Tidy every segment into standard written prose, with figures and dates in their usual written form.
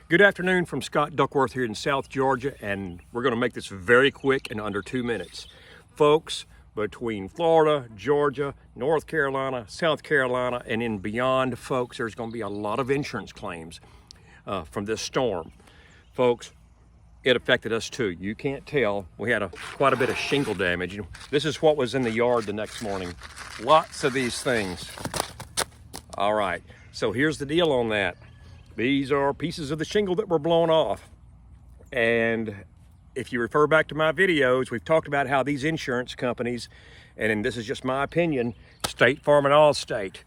Good afternoon from Scott Duckworth here in South Georgia, and we're going to make this very quick in under 2 minutes. Folks, between Florida, Georgia, North Carolina, South Carolina, and in beyond, folks, there's going to be a lot of insurance claims from this storm. Folks, it affected us too. You can't tell. We had quite a bit of shingle damage. This is what was in the yard the next morning. Lots of these things. All right, so here's the deal on that. These are pieces of the shingle that were blown off. And if you refer back to my videos, we've talked about how these insurance companies, and this is just my opinion, State, Farm and Allstate,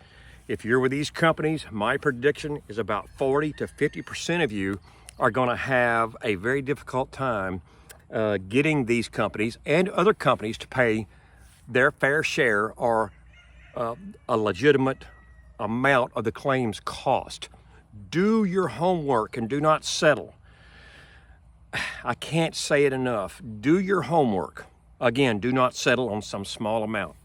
if you're with these companies, my prediction is about 40 to 50% of you are going to have a very difficult time getting these companies and other companies to pay their fair share or a legitimate amount of the claims cost. Do your homework and do not settle. I can't say it enough. Do your homework. Again, do not settle on some small amount.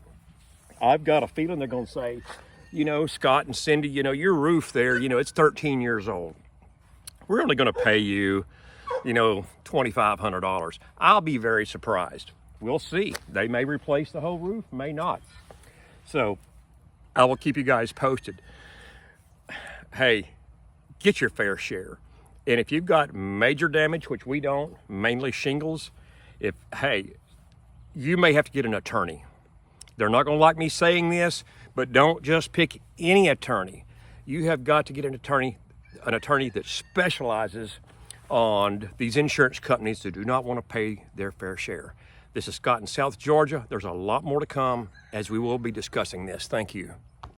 I've got a feeling they're going to say, you know, Scott and Cindy, you know, your roof there, you know, it's 13 years old. We're only going to pay you, you know, $2,500. I'll be very surprised. We'll see. They may replace the whole roof, may not. So I will keep you guys posted. Hey, get your fair share. And if you've got major damage, which we don't, mainly shingles, you may have to get an attorney. They're not going to like me saying this, but don't just pick any attorney. You have got to get an attorney that specializes on these insurance companies that do not want to pay their fair share. This is Scott in South Georgia. There's a lot more to come as we will be discussing this. Thank you.